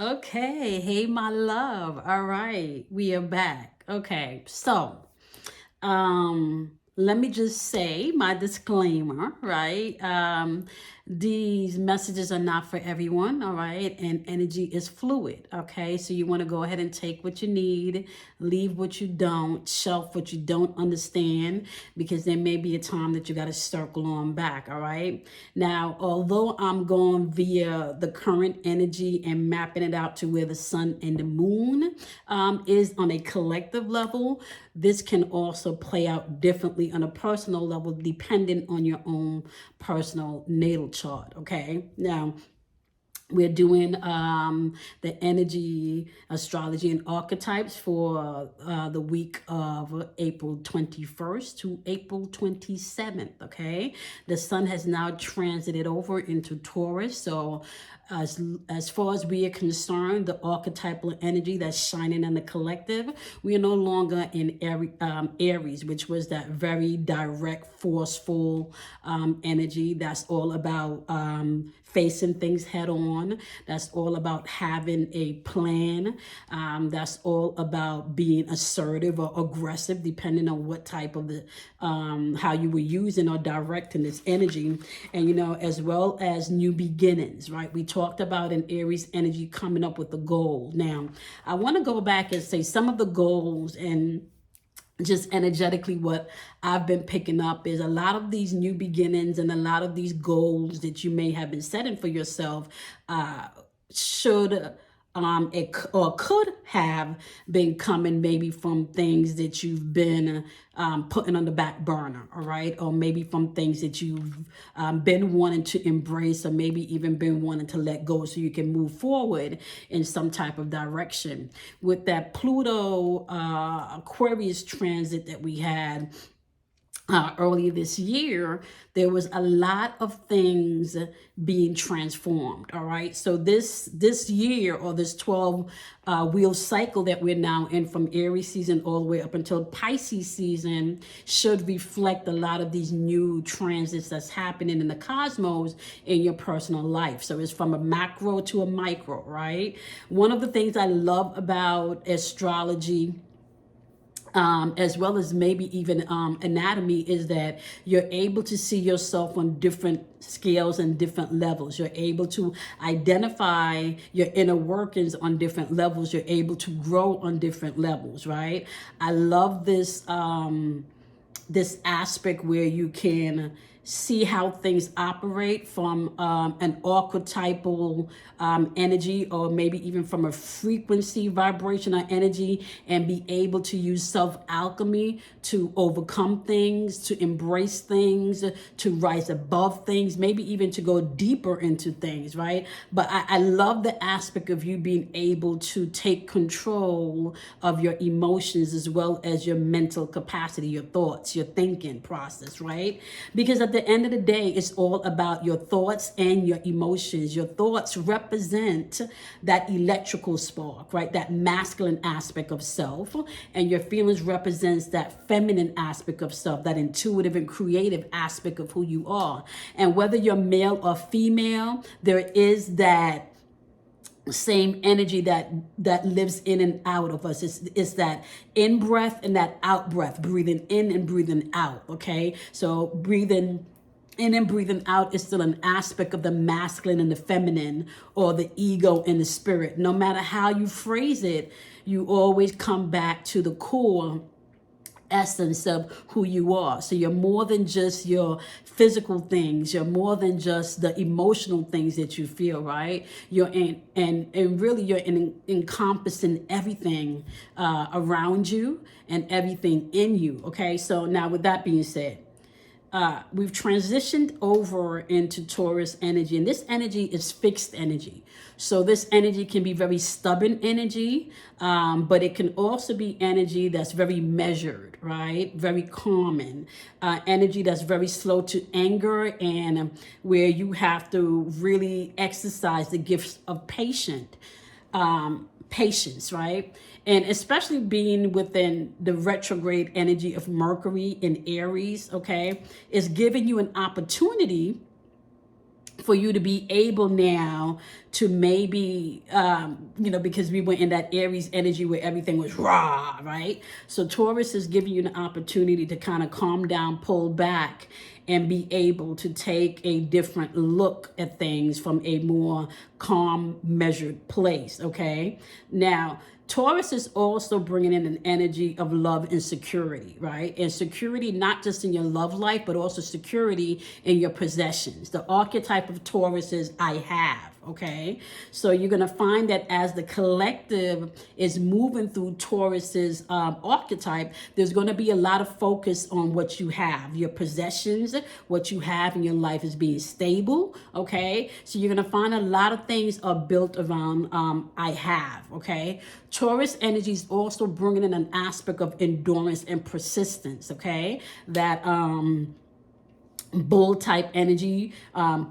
Okay, hey my love. All right, we are back. Okay, so let me just say my disclaimer, right? These messages are not for everyone, all right? And energy is fluid, okay? So you want to go ahead and take what you need, leave what you don't, shelf what you don't understand, because there may be a time that you got to circle on back, all right? Now, although I'm going via the current energy and mapping it out to where the sun and the moon is on a collective level, this can also play out differently on a personal level depending on your own personal natal chart. Okay, now we're doing the energy, astrology, and archetypes for the week of April 21st to April 27th. Okay, the sun has now transited over into Taurus. So as far as we are concerned, the archetypal energy that's shining in the collective, we are no longer in Aries, which was that very direct, forceful energy that's all about facing things head on. That's all about having a plan. That's all about being assertive or aggressive, depending on what type of the how you were using or directing this energy. And as well as new beginnings, right? We talked about an Aries energy coming up with a goal. Now, I want to go back and say some of the goals and just energetically what I've been picking up is a lot of these new beginnings and a lot of these goals that you may have been setting for yourself should or could have been coming maybe from things that you've been putting on the back burner, all right? Or maybe from things that you've been wanting to embrace, or maybe even been wanting to let go so you can move forward in some type of direction. With that Pluto Aquarius transit that we had earlier this year, there was a lot of things being transformed. All right, so this year, or this 12 wheel cycle that we're now in, from Aries season all the way up until Pisces season, should reflect a lot of these new transits that's happening in the cosmos in your personal life. So it's from a macro to a micro, right? One of the things I love about astrology, as well as maybe even anatomy, is that you're able to see yourself on different scales and different levels. You're able to identify your inner workings on different levels. You're able to grow on different levels, right? I love this aspect where you can see how things operate from an archetypal energy, or maybe even from a frequency, vibration, or energy, and be able to use self-alchemy to overcome things, to embrace things, to rise above things, maybe even to go deeper into things, right? But I love the aspect of you being able to take control of your emotions as well as your mental capacity, your thoughts, your thinking process, right? Because at the end of the day, it's all about your thoughts and your emotions. Your thoughts represent that electrical spark, right? That masculine aspect of self. And your feelings represents that feminine aspect of self, that intuitive and creative aspect of who you are. And whether you're male or female, there is that same energy that lives in and out of us. It's that in breath and that out breath, breathing in and breathing out. Okay, so breathing in and breathing out is still an aspect of the masculine and the feminine, or the ego and the spirit. No matter how you phrase it, you always come back to the core essence of who you are. So you're more than just your physical things. You're more than just the emotional things that you feel, right? You're in, and really you're encompassing everything around you and everything in you. Okay, so now with that being said, we've transitioned over into Taurus energy, and this energy is fixed energy. So this energy can be very stubborn energy, but it can also be energy that's very measured, right? Very common, energy that's very slow to anger, and where you have to really exercise the gifts of patience, right? And especially being within the retrograde energy of Mercury in Aries, okay, is giving you an opportunity for you to be able now to maybe, because we were in that Aries energy where everything was raw, right? So Taurus is giving you an opportunity to kind of calm down, pull back, and be able to take a different look at things from a more calm, measured place, okay? Now, Taurus is also bringing in an energy of love and security, right? And security not just in your love life, but also security in your possessions. The archetype of Taurus is I have, okay? So you're going to find that as the collective is moving through Taurus's archetype, there's going to be a lot of focus on what you have, your possessions, what you have in your life is being stable, okay? So you're going to find a lot of things are built around I have, okay? Taurus energy is also bringing in an aspect of endurance and persistence, okay? That bull type energy,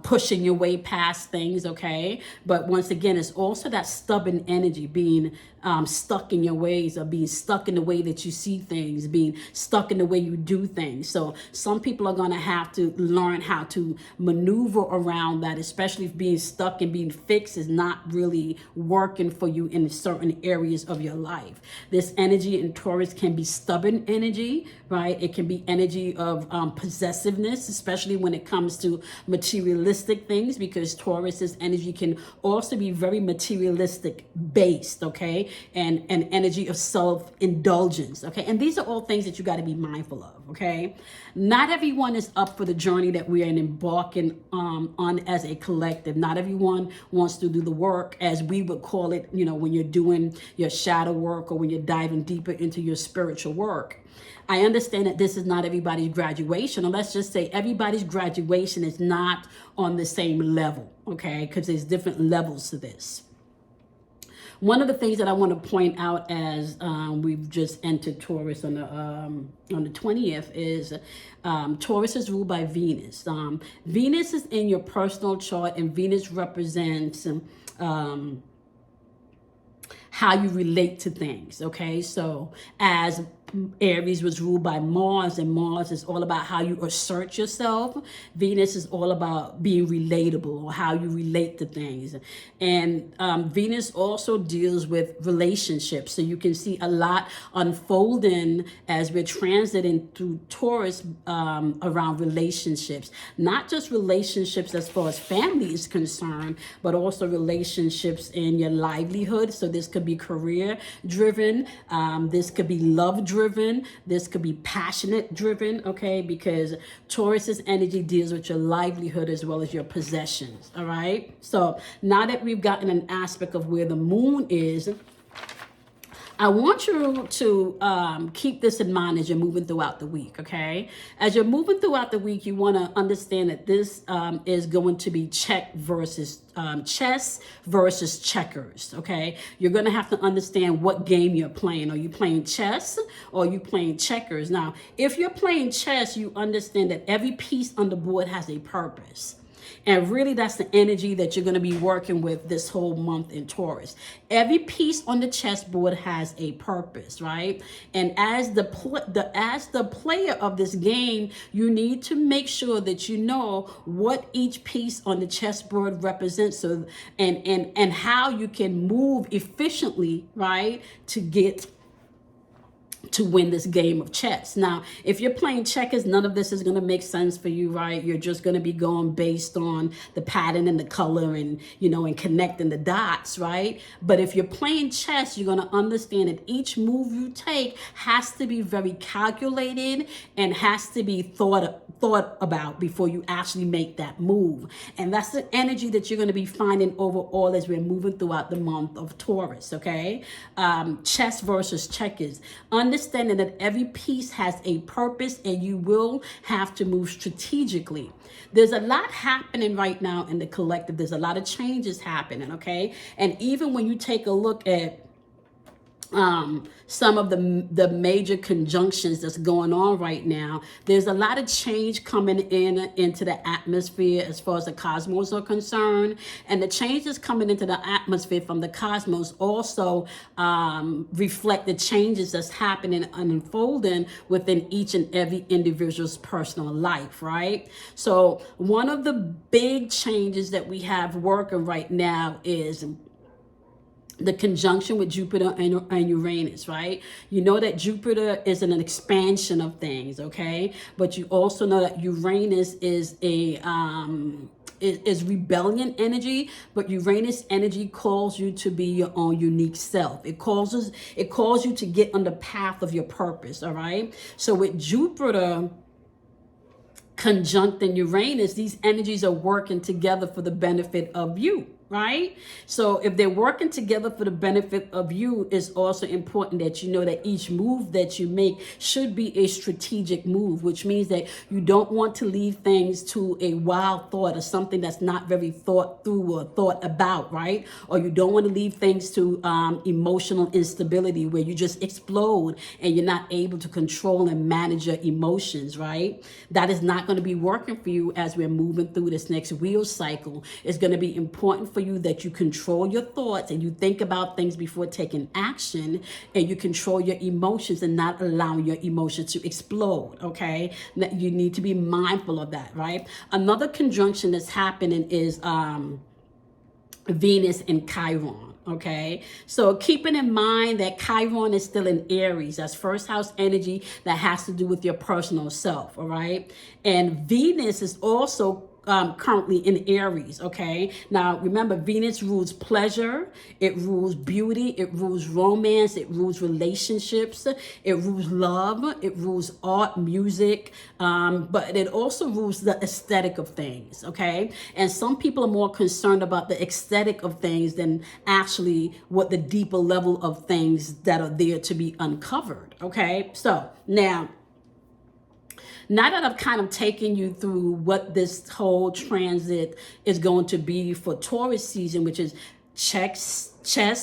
pushing your way past things, okay? But once again, it's also that stubborn energy, being stuck in your ways, or being stuck in the way that you see things, being stuck in the way you do things. So some people are going to have to learn how to maneuver around that, especially if being stuck and being fixed is not really working for you in certain areas of your life. This energy in Taurus can be stubborn energy, right? It can be energy of possessiveness, especially when it comes to materialistic things, because Taurus's energy can also be very materialistic based, okay? And an energy of self-indulgence, okay? And these are all things that you got to be mindful of, okay? Not everyone is up for the journey that we are embarking on as a collective. Not everyone wants to do the work, as we would call it, when you're doing your shadow work or when you're diving deeper into your spiritual work. I understand that this is not everybody's graduation, or let's just say everybody's graduation is not on the same level, okay? Because there's different levels to this. One of the things that I want to point out as we've just entered Taurus on the 20th is Taurus is ruled by Venus. Venus is in your personal chart, and Venus represents how you relate to things, okay? So as Aries was ruled by Mars, and Mars is all about how you assert yourself. Venus is all about being relatable, or how you relate to things. And Venus also deals with relationships. So you can see a lot unfolding as we're transiting through Taurus around relationships. Not just relationships as far as family is concerned, but also relationships in your livelihood. So this could be career driven. This could be love driven. This could be passionate driven, okay? Because Taurus's energy deals with your livelihood as well as your possessions, all right? So now that we've gotten an aspect of where the moon is, I want you to keep this in mind as you're moving throughout the week, okay? As you're moving throughout the week, you want to understand that this is going to be chess versus checkers, okay? You're going to have to understand what game you're playing. Are you playing chess or are you playing checkers? Now, if you're playing chess, you understand that every piece on the board has a purpose. And really, that's the energy that you're going to be working with this whole month in Taurus. Every piece on the chessboard has a purpose, right? And as the player of this game, you need to make sure that you know what each piece on the chessboard represents, so and how you can move efficiently, right, to win this game of chess. Now, if you're playing checkers, none of this is going to make sense for you, right? You're just going to be going based on the pattern and the color and, and connecting the dots, right? But if you're playing chess, you're going to understand that each move you take has to be very calculated and has to be thought about before you actually make that move. And that's the energy that you're going to be finding overall as we're moving throughout the month of Taurus, okay? Chess versus checkers. Understanding that every piece has a purpose and you will have to move strategically. There's a lot happening right now in the collective. There's a lot of changes happening, okay? And even when you take a look at some of the major conjunctions that's going on right now. There's a lot of change coming into the atmosphere as far as the cosmos are concerned, and the changes coming into the atmosphere from the cosmos also reflect the changes that's happening and unfolding within each and every individual's personal life, right? So one of the big changes that we have working right now is the conjunction with Jupiter and Uranus, right? You know that Jupiter is an expansion of things, okay? But you also know that Uranus is is rebellion energy, but Uranus energy calls you to be your own unique self. It calls you to get on the path of your purpose, all right? So with Jupiter conjunct in Uranus, these energies are working together for the benefit of you, right? So if they're working together for the benefit of you, it's also important that you know that each move that you make should be a strategic move, which means that you don't want to leave things to a wild thought or something that's not very thought through or thought about, right? Or you don't want to leave things to emotional instability where you just explode and you're not able to control and manage your emotions, right? That is not going to be working for you as we're moving through this next wheel cycle. It's going to be important for you that you control your thoughts and you think about things before taking action, and you control your emotions and not allowing your emotions to explode, okay? You need to be mindful of that, right? Another conjunction that's happening is Venus and Chiron. Okay, so keeping in mind that Chiron is still in Aries, that's first house energy that has to do with your personal self, all right? And Venus is also currently in Aries, okay? Now, remember, Venus rules pleasure, it rules beauty, it rules romance, it rules relationships, it rules love, it rules art, music, but it also rules the aesthetic of things, okay? And some people are more concerned about the aesthetic of things than actually what the deeper level of things that are there to be uncovered, okay? So, now that I've kind of taken you through what this whole transit is going to be for Taurus season, which is chess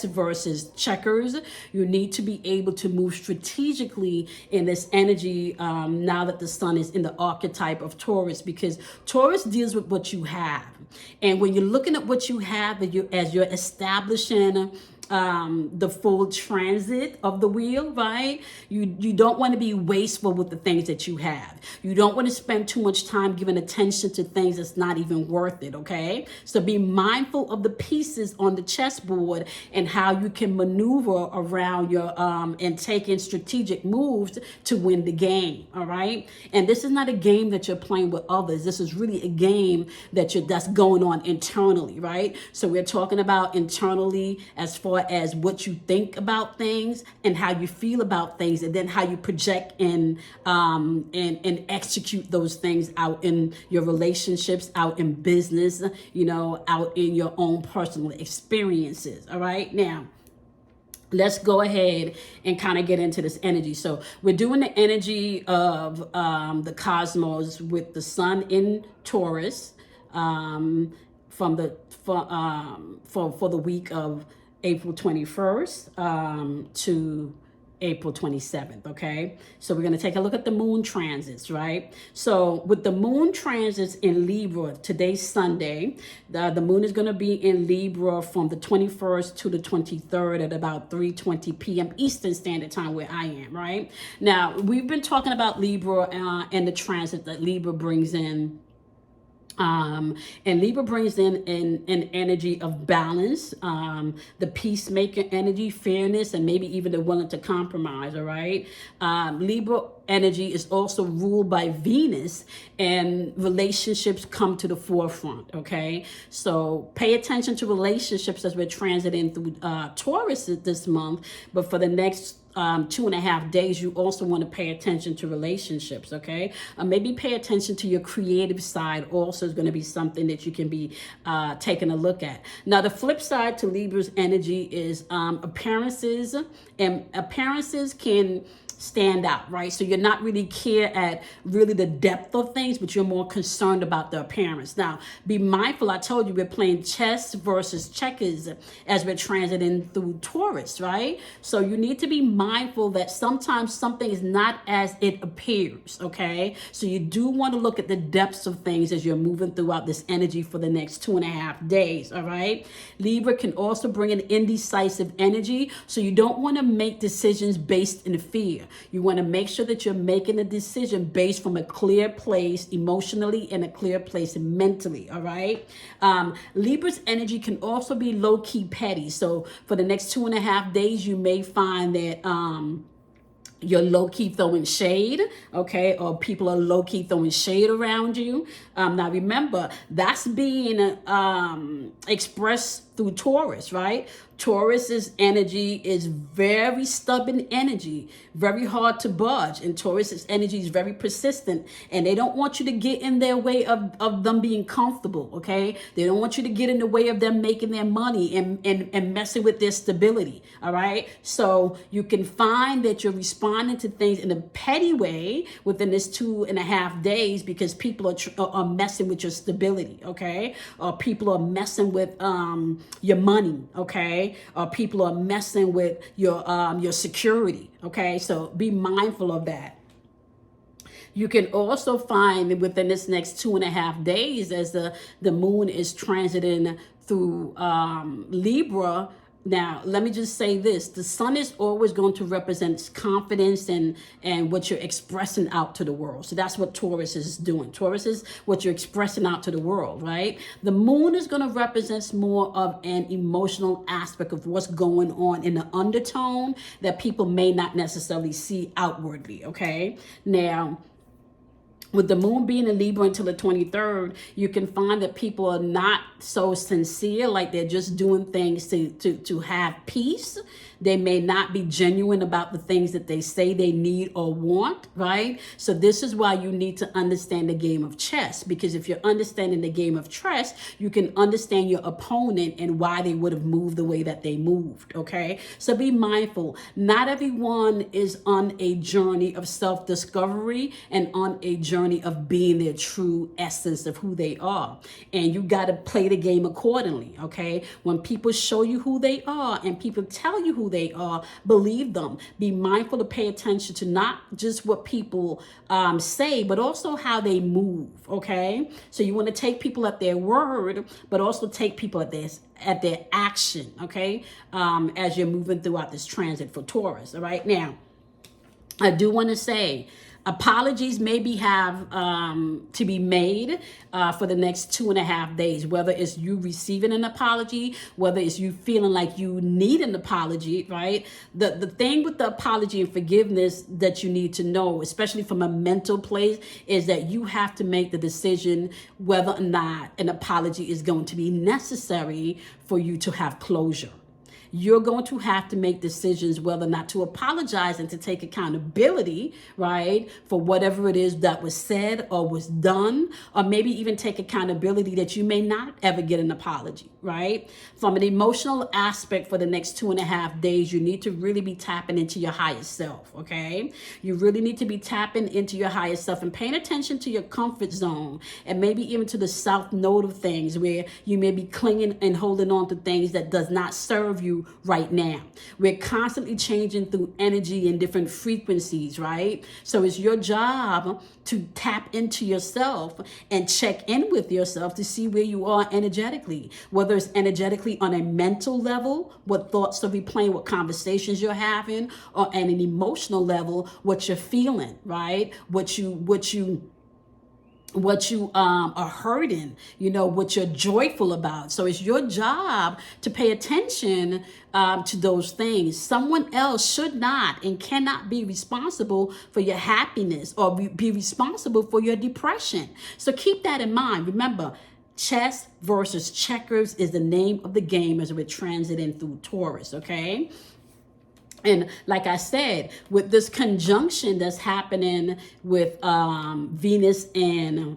versus checkers, you need to be able to move strategically in this energy now that the sun is in the archetype of Taurus, because Taurus deals with what you have. And when you're looking at what you have as you're establishing the full transit of the wheel, right? You don't want to be wasteful with the things that you have. You don't want to spend too much time giving attention to things that's not even worth it, okay? So be mindful of the pieces on the chessboard and how you can maneuver around your and take in strategic moves to win the game, all right? And this is not a game that you're playing with others. This is really a game that's going on internally, right? So we're talking about internally as far as what you think about things and how you feel about things, and then how you project and execute those things out in your relationships, out in business, out in your own personal experiences. All right, now let's go ahead and kind of get into this energy. So we're doing the energy of the cosmos with the sun in Taurus for the week of April 21st to April 27th, okay? So we're going to take a look at the moon transits, right? So with the moon transits in Libra, today's Sunday, the moon is going to be in Libra from the 21st to the 23rd at about 3:20 p.m. Eastern Standard Time, where I am, right? Now, we've been talking about Libra and the transit that Libra brings in. And Libra brings in an energy of balance, the peacemaker energy, fairness, and maybe even the willing to compromise, all right? Libra energy is also ruled by Venus, and relationships come to the forefront, okay? So pay attention to relationships as we're transiting through Taurus this month, but for the next 2.5 days, you also want to pay attention to relationships, okay? Maybe pay attention to your creative side also is going to be something that you can be taking a look at. Now, the flip side to Libra's energy is appearances, and appearances can stand out, right? So you're not really care at really the depth of things, but you're more concerned about the appearance. Now, be mindful, I told you we're playing chess versus checkers as we're transiting through Taurus, right? So you need to be mindful that sometimes something is not as it appears, okay? So you do want to look at the depths of things as you're moving throughout this energy for the next 2.5 days, all right? Libra can also bring an indecisive energy, so you don't want to make decisions based in fear. You want to make sure that you're making a decision based from a clear place emotionally and a clear place mentally, all right? Libra's energy can also be low-key petty. So for the next 2.5 days, you may find that you're low-key throwing shade, okay, or people are low-key throwing shade around you. Now remember, that's being expressed through Taurus, right? Taurus's energy is very stubborn energy, very hard to budge, and Taurus's energy is very persistent, and they don't want you to get in their way of them being comfortable, okay? They don't want you to get in the way of them making their money and messing with their stability, all right? So you can find that you're responding to things in a petty way within this 2.5 days because people are messing with your stability, okay? Or people are messing with your money, okay? Or people are messing with your security, okay? So be mindful of that. You can also find within this next 2.5 days as the moon is transiting through Libra. Now, let me just say this. The sun is always going to represent confidence and what you're expressing out to the world. So that's what Taurus is doing. Taurus is what you're expressing out to the world, right? The moon is going to represent more of an emotional aspect of what's going on in the undertone that people may not necessarily see outwardly, okay? Now, with the moon being in Libra until the 23rd, you can find that people are not so sincere, like they're just doing things to have peace. They may not be genuine about the things that they say they need or want, right? So this is why you need to understand the game of chess, because if you're understanding the game of chess, you can understand your opponent and why they would have moved the way that they moved, okay? So be mindful. Not everyone is on a journey of self-discovery and on a journey of being their true essence of who they are. And you got to play the game accordingly, okay? When people show you who they are and people tell you who they are, believe them. Be mindful to pay attention to not just what people say, but also how they move, okay? So you want to take people at their word, but also take people at their action, okay? As you're moving throughout this transit for Taurus, all right? Now, I do want to say, apologies maybe have to be made for the next 2.5 days, whether it's you receiving an apology, whether it's you feeling like you need an apology, right? The thing with the apology and forgiveness that you need to know, especially from a mental place, is that you have to make the decision whether or not an apology is going to be necessary for you to have closure. You're going to have to make decisions whether or not to apologize and to take accountability, right, for whatever it is that was said or was done, or maybe even take accountability that you may not ever get an apology, right? From an emotional aspect for the next 2.5 days, you need to really be tapping into your higher self, okay? You really need to be tapping into your higher self and paying attention to your comfort zone and maybe even to the south node of things where you may be clinging and holding on to things that does not serve you right now. We're constantly changing through energy and different frequencies, right? So it's your job to tap into yourself and check in with yourself to see where you are energetically, whether it's energetically on a mental level, what thoughts are replaying, what conversations you're having, or at an emotional level, what you're feeling, right? What you are hurting, what you're joyful about. So it's your job to pay attention to those things. Someone else should not and cannot be responsible for your happiness or be responsible for your depression. So keep that in mind. Remember, chess versus checkers is the name of the game as we're transiting through Taurus, okay? And like I said, with this conjunction that's happening with Venus and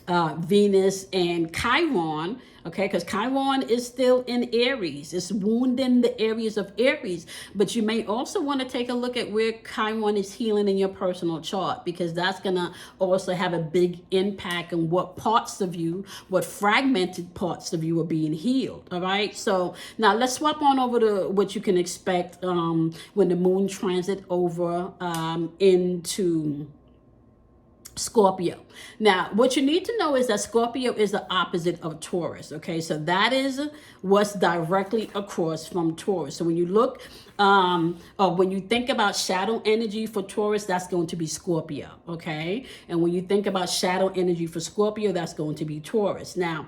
Venus and Chiron, okay, because Chiron is still in Aries. It's wounding the areas of Aries. But you may also want to take a look at where Chiron is healing in your personal chart, because that's going to also have a big impact on what parts of you, what fragmented parts of you are being healed. All right. So now let's swap on over to what you can expect when the moon transit over into Scorpio. Now, what you need to know is that Scorpio is the opposite of Taurus. Okay, so that is what's directly across from Taurus. So when you look, or when you think about shadow energy for Taurus, that's going to be Scorpio. Okay, and when you think about shadow energy for Scorpio, that's going to be Taurus. Now,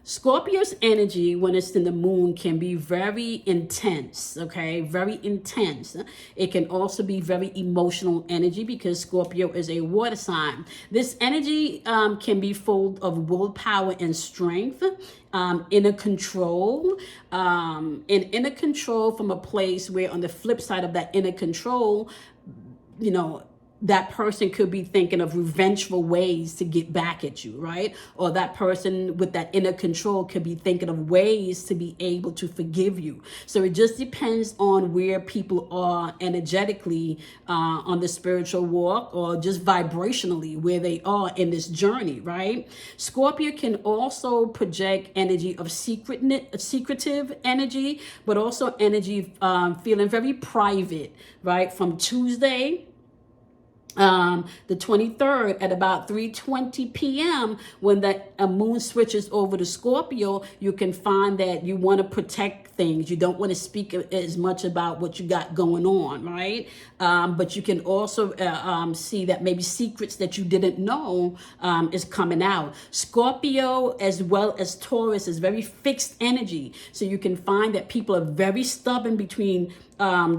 Scorpio's energy when it's in the moon can be very intense, okay? Very intense. It can also be very emotional energy because Scorpio is a water sign. This energy can be full of willpower and strength, inner control, and inner control from a place where on the flip side of that inner control, you know, that person could be thinking of revengeful ways to get back at you, right? Or that person with that inner control could be thinking of ways to be able to forgive you. So it just depends on where people are energetically on the spiritual walk, or just vibrationally where they are in this journey, right? Scorpio can also project energy of secretive energy, but also energy feeling very private, right? From Tuesday, the 23rd at about 3:20 p.m. when the moon switches over to Scorpio, you can find that you want to protect things. You don't want to speak as much about what you got going on, right? But you can also see that maybe secrets that you didn't know is coming out. Scorpio as well as Taurus is very fixed energy. So you can find that people are very stubborn between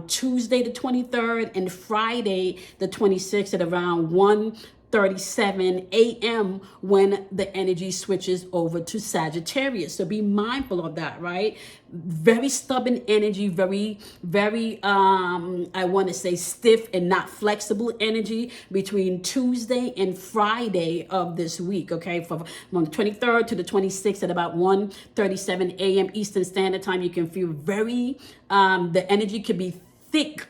Tuesday the 23rd and Friday the 26th at around 1:37 a.m. when the energy switches over to Sagittarius. So be mindful of that, right? Very stubborn energy, very, I want to say stiff and not flexible energy between Tuesday and Friday of this week, okay? From the 23rd to the 26th at about 1:37 a.m. Eastern Standard Time, you can feel very, the energy could be thick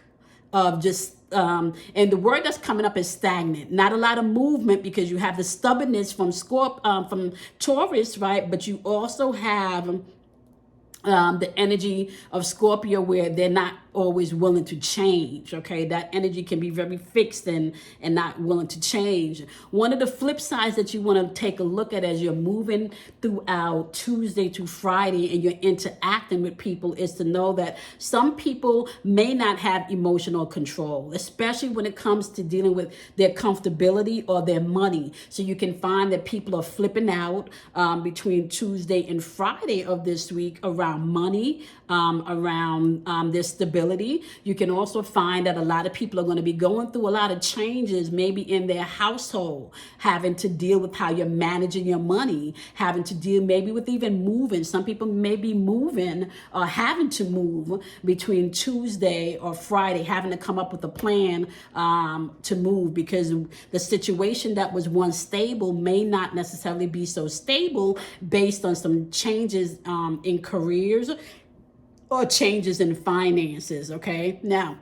of just, and the word that's coming up is stagnant. Not a lot of movement because you have the stubbornness from from Taurus, right? But you also have the energy of Scorpio where they're not always willing to change, okay? That energy can be very fixed and not willing to change. One of the flip sides that you want to take a look at as you're moving throughout Tuesday to Friday and you're interacting with people is to know that some people may not have emotional control, especially when it comes to dealing with their comfortability or their money. So you can find that people are flipping out between Tuesday and Friday of this week around money, around their stability. You can also find that a lot of people are going to be going through a lot of changes, maybe in their household, having to deal with how you're managing your money, having to deal maybe with even moving. Some people may be moving or having to move between Tuesday or Friday, having to come up with a plan to move because the situation that was once stable may not necessarily be so stable based on some changes in careers or changes in finances, okay? Now,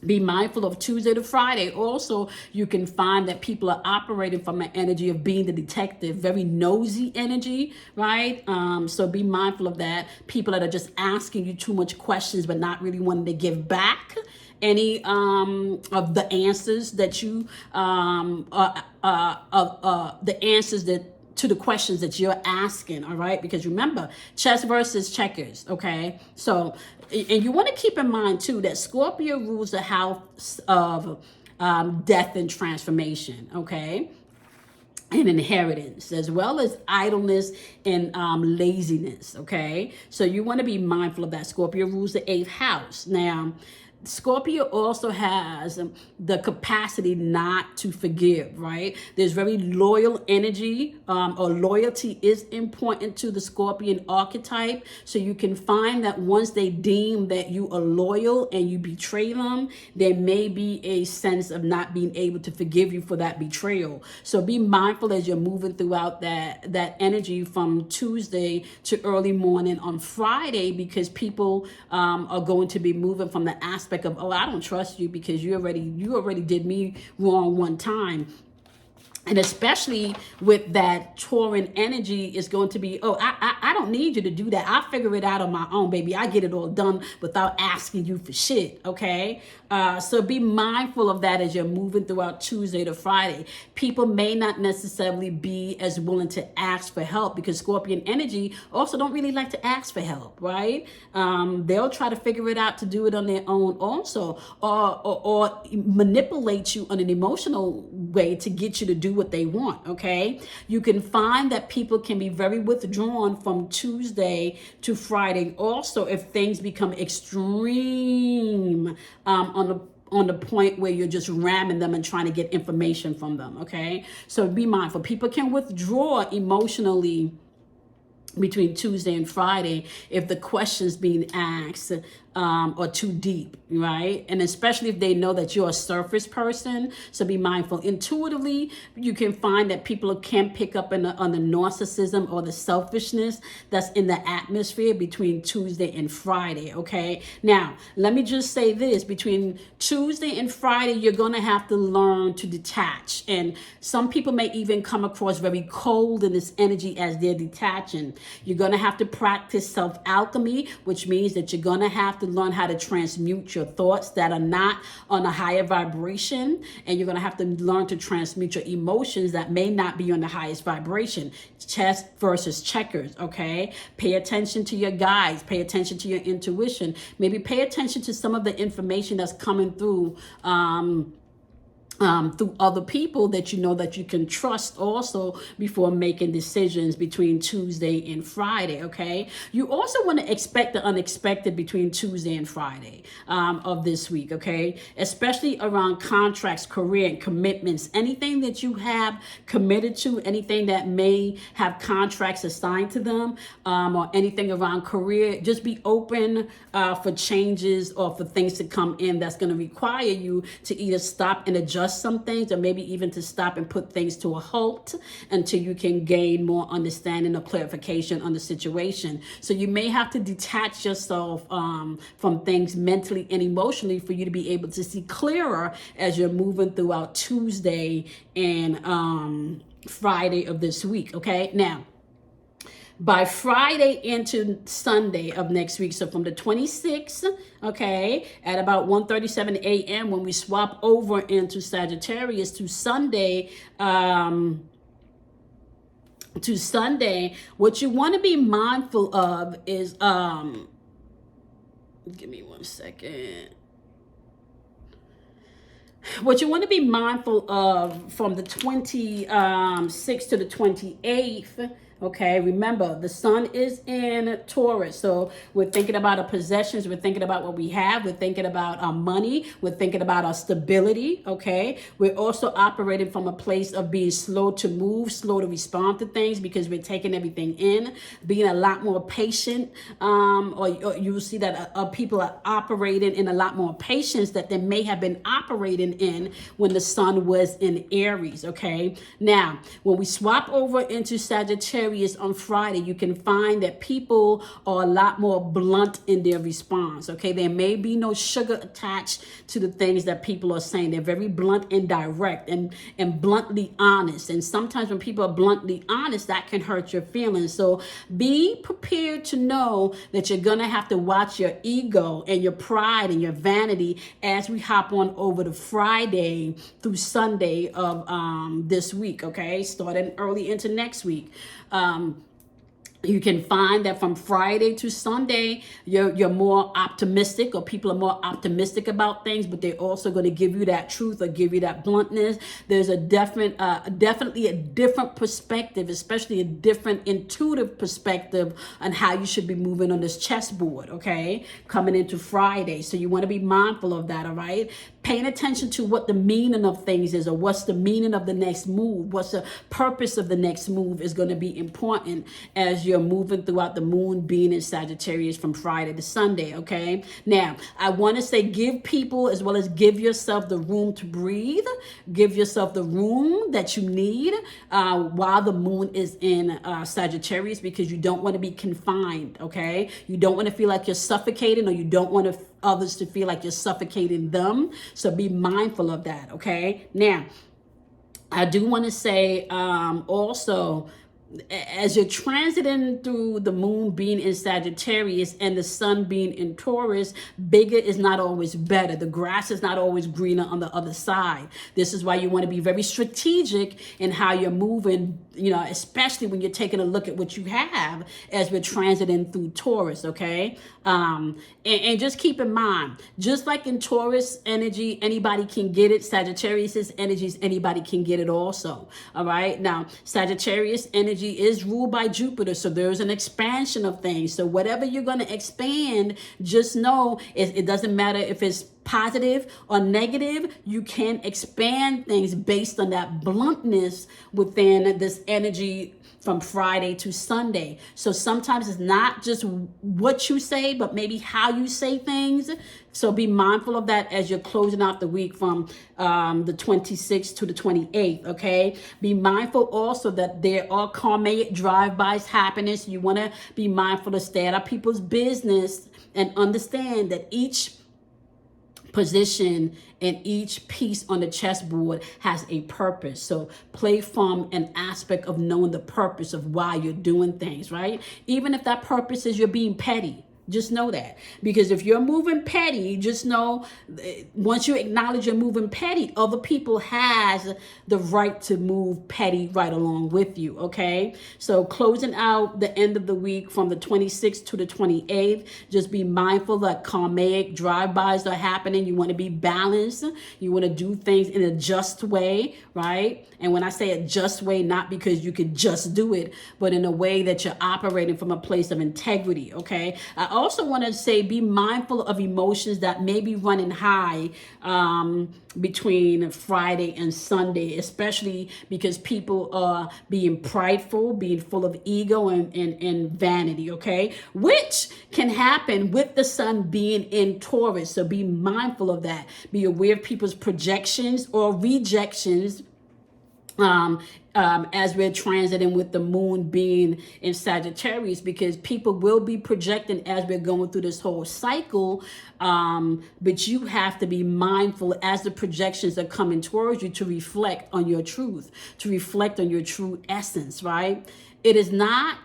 be mindful of Tuesday to Friday. Also, you can find that people are operating from an energy of being the detective, very nosy energy, right? So be mindful of that. People that are just asking you too much questions but not really wanting to give back any of the answers that you, the answers that to the questions that you're asking, all right? Because remember, chess versus checkers, okay? So, and you want to keep in mind too that Scorpio rules the house of death and transformation, okay? And inheritance, as well as idleness and laziness, okay? So you want to be mindful of that. Scorpio rules the 8th house. Now, Scorpio also has the capacity not to forgive, right? There's very loyal energy, or loyalty is important to the Scorpion archetype. So you can find that once they deem that you are loyal and you betray them, there may be a sense of not being able to forgive you for that betrayal. So be mindful as you're moving throughout that energy from Tuesday to early morning on Friday, because people are going to be moving from the aspect of, oh, I don't trust you because you already did me wrong one time. And especially with that Tauran energy is going to be, oh, I don't need you to do that. I'll figure it out on my own, baby. I get it all done without asking you for shit, okay? So be mindful of that as you're moving throughout Tuesday to Friday. People may not necessarily be as willing to ask for help, because Scorpion energy also don't really like to ask for help, right? They'll try to figure it out to do it on their own also, or manipulate you on an emotional way to get you to do what they want, okay? You can find that people can be very withdrawn from Tuesday to Friday also if things become extreme on the point where you're just ramming them and trying to get information from them, okay? So be mindful. People can withdraw emotionally between Tuesday and Friday if the questions being asked are too deep, right? And especially if they know that you're a surface person. So be mindful. Intuitively, you can find that people can pick up on the narcissism or the selfishness that's in the atmosphere between Tuesday and Friday, okay? Now, let me just say this. Between Tuesday and Friday, you're going to have to learn to detach. And some people may even come across very cold in this energy as they're detaching. You're going to have to practice self-alchemy, which means that you're going to have to learn how to transmute your thoughts that are not on a higher vibration, and you're going to have to learn to transmute your emotions that may not be on the highest vibration. Chess versus checkers, okay? Pay attention to your guides. Pay attention to your intuition. Maybe pay attention to some of the information that's coming through through other people that you know that you can trust also before making decisions between Tuesday and Friday, okay? You also want to expect the unexpected between Tuesday and Friday of this week, okay? Especially around contracts, career, and commitments. Anything that you have committed to, anything that may have contracts assigned to them, or anything around career, just be open for changes or for things to come in that's going to require you to either stop and adjust some things, or maybe even to stop and put things to a halt until you can gain more understanding or clarification on the situation. So you may have to detach yourself from things mentally and emotionally for you to be able to see clearer as you're moving throughout Tuesday and Friday of this week, okay? Now, by Friday into Sunday of next week, so from the 26th, okay, at about 1:37 a.m. when we swap over into Sagittarius to Sunday, what you want to be mindful of is, give me one second. What you want to be mindful of from the 26th to the 28th, okay, remember the sun is in Taurus, so we're thinking about our possessions, we're thinking about what we have, we're thinking about our money, we're thinking about our stability, okay? We're also operating from a place of being slow to move, slow to respond to things, because we're taking everything in, being a lot more patient, or you'll see that people are operating in a lot more patience that they may have been operating in when the sun was in Aries, okay? Now, when we swap over into Sagittarius on Friday, you can find that people are a lot more blunt in their response, okay? There may be no sugar attached to the things that people are saying. They're very blunt and direct and bluntly honest. And sometimes when people are bluntly honest, that can hurt your feelings. So be prepared to know that you're going to have to watch your ego and your pride and your vanity as we hop on over to Friday through Sunday of this week, okay? Starting early into next week. You can find that from Friday to Sunday, you're more optimistic, or people are more optimistic about things, but they're also going to give you that truth or give you that bluntness. There's a definitely a different perspective, especially a different intuitive perspective on how you should be moving on this chessboard, okay? Coming into Friday. So you want to be mindful of that, all right? Paying attention to what the meaning of things is, or what's the meaning of the next move, what's the purpose of the next move is going to be important as you're moving throughout the moon being in Sagittarius from Friday to Sunday, okay? Now, I want to say give people, as well as give yourself, the room to breathe. Give yourself the room that you need while the moon is in Sagittarius, because you don't want to be confined, okay? You don't want to feel like you're suffocating, or you don't want others to feel like you're suffocating them. So be mindful of that, okay? Now, I do want to say also, as you're transiting through the moon being in Sagittarius and the sun being in Taurus, bigger is not always better. The grass is not always greener on the other side. This is why you want to be very strategic in how you're moving, you know, especially when you're taking a look at what you have as we're transiting through Taurus, okay? And just keep in mind, just like in Taurus energy, anybody can get it. Sagittarius energies, anybody can get it also, all right? Now, Sagittarius energy is ruled by Jupiter, so there's an expansion of things. So whatever you're going to expand, just know it doesn't matter if it's positive or negative, you can expand things based on that bluntness within this energy from Friday to Sunday. So sometimes it's not just what you say, but maybe how you say things. So be mindful of that as you're closing out the week from the 26th to the 28th, okay? Be mindful also that there are karmic drive-bys happening. So you want to be mindful to stay out of people's business and understand that each position and each piece on the chessboard has a purpose. So play from an aspect of knowing the purpose of why you're doing things, right? Even if that purpose is you're being petty. Just know that. Because if you're moving petty, just know once you acknowledge you're moving petty, other people has the right to move petty right along with you, okay? So closing out the end of the week from the 26th to the 28th, just be mindful that karmic drive-bys are happening. You want to be balanced. You want to do things in a just way, right? And when I say a just way, not because you could just do it, but in a way that you're operating from a place of integrity, okay? I also want to say be mindful of emotions that may be running high between Friday and Sunday, especially because people are being prideful, being full of ego and vanity, okay? Which can happen with the sun being in Taurus. So be mindful of that. Be aware of people's projections or rejections as we're transiting with the moon being in Sagittarius, because people will be projecting as we're going through this whole cycle. But you have to be mindful as the projections are coming towards you to reflect on your truth, to reflect on your true essence, right? It is not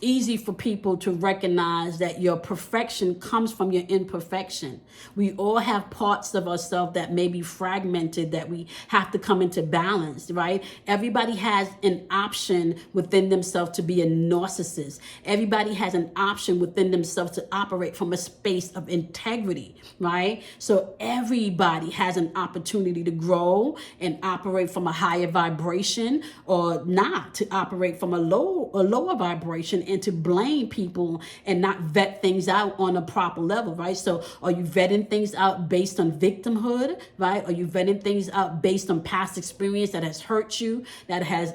easy for people to recognize that your perfection comes from your imperfection. We all have parts of ourselves that may be fragmented, that we have to come into balance, right? Everybody has an option within themselves to be a narcissist. Everybody has an option within themselves to operate from a space of integrity, right? So everybody has an opportunity to grow and operate from a higher vibration, or not to operate from a lower vibration, and to blame people and not vet things out on a proper level, right? So are you vetting things out based on victimhood, right? Are you vetting things out based on past experience that has hurt you, that has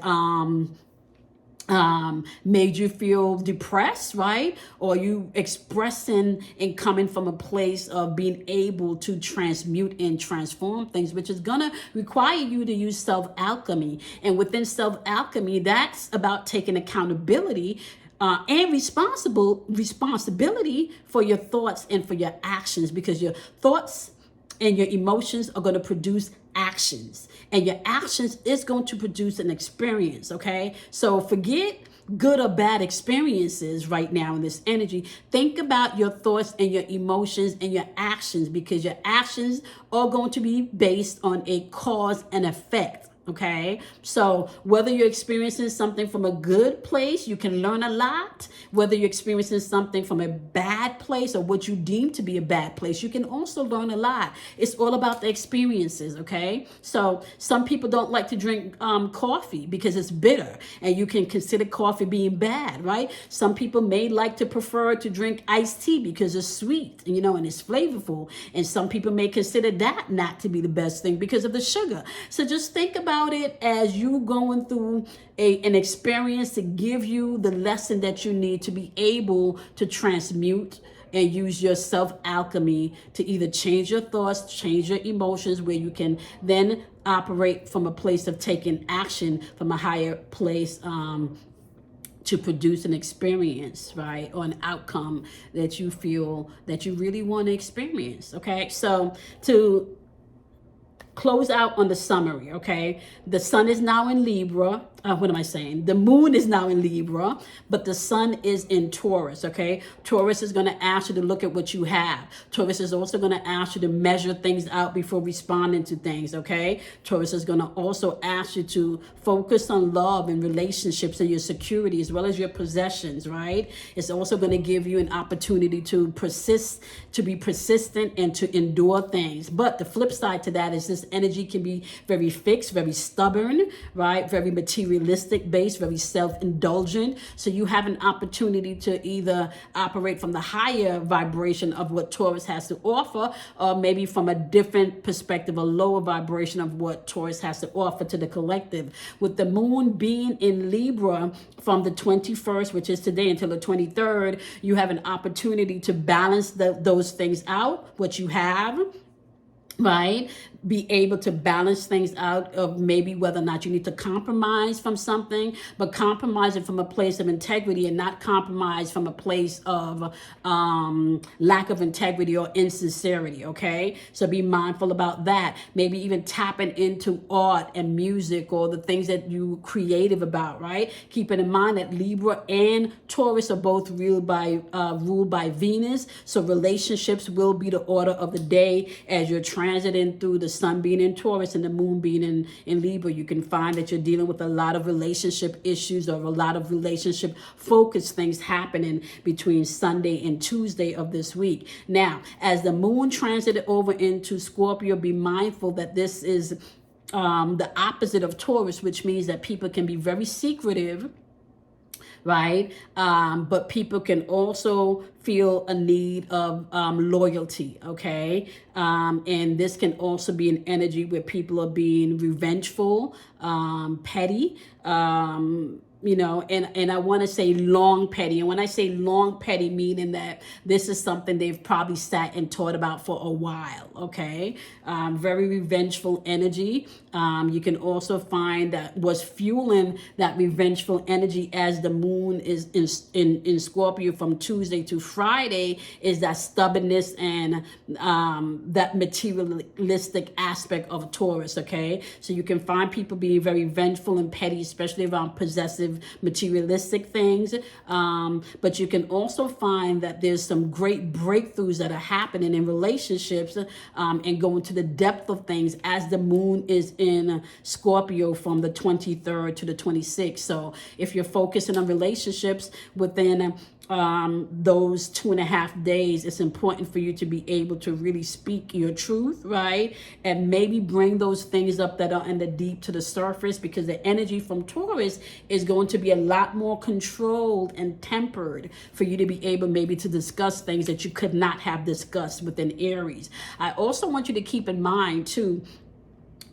made you feel depressed, right? Or you expressing and coming from a place of being able to transmute and transform things, which is gonna require you to use self-alchemy. And within self-alchemy, that's about taking accountability and responsibility for your thoughts and for your actions, because your thoughts and your emotions are going to produce actions, and your actions is going to produce an experience, okay? So forget good or bad experiences right now in this energy. Think about your thoughts and your emotions and your actions, because your actions are going to be based on a cause and effect. Okay, so whether you're experiencing something from a good place, you can learn a lot. Whether you're experiencing something from a bad place or what you deem to be a bad place, you can also learn a lot. It's all about the experiences. Okay, so some people don't like to drink coffee because it's bitter, and you can consider coffee being bad, right? Some people may like to prefer to drink iced tea because it's sweet, and it's flavorful, and some people may consider that not to be the best thing because of the sugar. So just think about it as you going through an experience to give you the lesson that you need to be able to transmute and use your self-alchemy to either change your thoughts, change your emotions, where you can then operate from a place of taking action from a higher place, to produce an experience, right? Or an outcome that you feel that you really want to experience. Okay, so to close out on the summary, okay? The sun is now in Libra. What am I saying? The moon is now in Libra, but the sun is in Taurus, okay? Taurus is going to ask you to look at what you have. Taurus is also going to ask you to measure things out before responding to things, okay? Taurus is going to also ask you to focus on love and relationships and your security as well as your possessions, right? It's also going to give you an opportunity to persist, to be persistent and to endure things. But the flip side to that is this energy can be very fixed, very stubborn, right? Very materialistic based, very self-indulgent. So you have an opportunity to either operate from the higher vibration of what Taurus has to offer, or maybe from a different perspective, a lower vibration of what Taurus has to offer to the collective. With the moon being in Libra from the 21st, which is today, until the 23rd, you have an opportunity to balance those things out, what you have, right? Be able to balance things out of maybe whether or not you need to compromise from something, but compromise it from a place of integrity and not compromise from a place of lack of integrity or insincerity, okay? So be mindful about that. Maybe even tapping into art and music or the things that you creative about, right? Keeping in mind that Libra and Taurus are both ruled by Venus, so relationships will be the order of the day as you're transiting through the sun being in Taurus and the moon being in Libra. You can find that you're dealing with a lot of relationship issues or a lot of relationship focused things happening between Sunday and Tuesday of this week. Now, as the moon transited over into Scorpio, be mindful that this is the opposite of Taurus, which means that people can be very secretive, right? But people can also feel a need of loyalty, okay? And this can also be an energy where people are being revengeful, petty, and I want to say long petty. And when I say long petty, meaning that this is something they've probably sat and taught about for a while, okay? Very revengeful energy. You can also find that what's fueling that revengeful energy as the moon is in Scorpio from Tuesday to Friday is that stubbornness and that materialistic aspect of Taurus, okay? So you can find people being very vengeful and petty, especially around possessive materialistic things, but you can also find that there's some great breakthroughs that are happening in relationships, and going to the depth of things as the moon is in Scorpio from the 23rd to the 26th. So if you're focusing on relationships within those 2.5 days, it's important for you to be able to really speak your truth, right? And maybe bring those things up that are in the deep to the surface, because the energy from Taurus is going to be a lot more controlled and tempered for you to be able maybe to discuss things that you could not have discussed within Aries. I also want you to keep in mind too,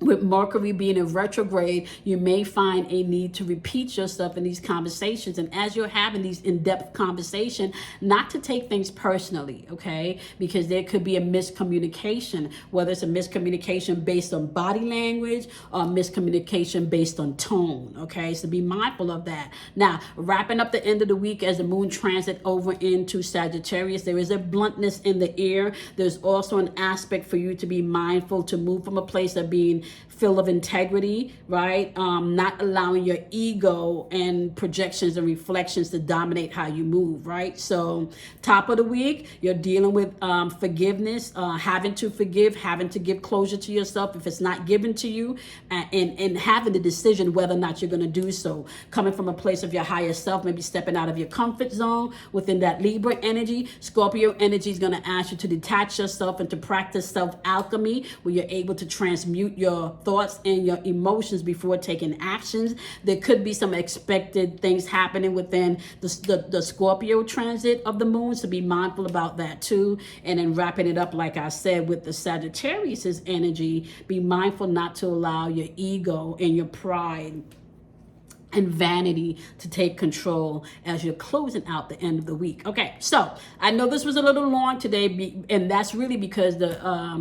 with Mercury being in retrograde, you may find a need to repeat yourself in these conversations. And as you're having these in-depth conversations, not to take things personally, okay? Because there could be a miscommunication, whether it's a miscommunication based on body language or miscommunication based on tone, okay? So be mindful of that. Now, wrapping up the end of the week as the moon transit over into Sagittarius, there is a bluntness in the air. There's also an aspect for you to be mindful to move from a place of being feel of integrity, right? Not allowing your ego and projections and reflections to dominate how you move, right? So top of the week, you're dealing with forgiveness, having to forgive, having to give closure to yourself if it's not given to you, and having the decision whether or not you're going to do so. Coming from a place of your higher self, maybe stepping out of your comfort zone within that Libra energy. Scorpio energy is going to ask you to detach yourself and to practice self-alchemy, where you're able to transmute your thoughts and your emotions before taking actions. There could be some expected things happening within the Scorpio transit of the moon, so be mindful about that too. And then wrapping it up, like I said, with the Sagittarius's energy, be mindful not to allow your ego and your pride and vanity to take control as you're closing out the end of the week. Okay, so I know this was a little long today, and that's really because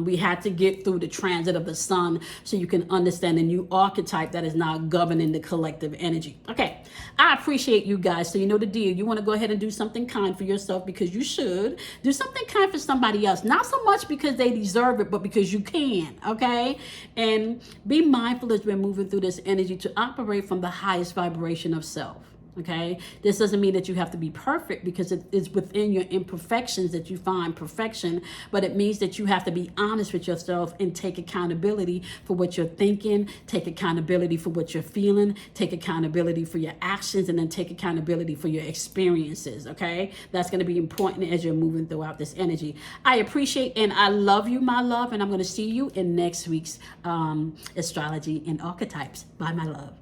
we had to get through the transit of the sun so you can understand the new archetype that is now governing the collective energy. Okay, I appreciate you guys. So you know the deal. You want to go ahead and do something kind for yourself, because you should. Do something kind for somebody else. Not so much because they deserve it, but because you can, okay? And be mindful as we're moving through this energy to operate from the highest vibration of self. Okay, this doesn't mean that you have to be perfect, because it is within your imperfections that you find perfection, but it means that you have to be honest with yourself and take accountability for what you're thinking, take accountability for what you're feeling, take accountability for your actions, and then take accountability for your experiences. Okay, that's going to be important as you're moving throughout this energy. I appreciate and I love you, my love, and I'm going to see you in next week's Astrology and Archetypes. Bye, my love.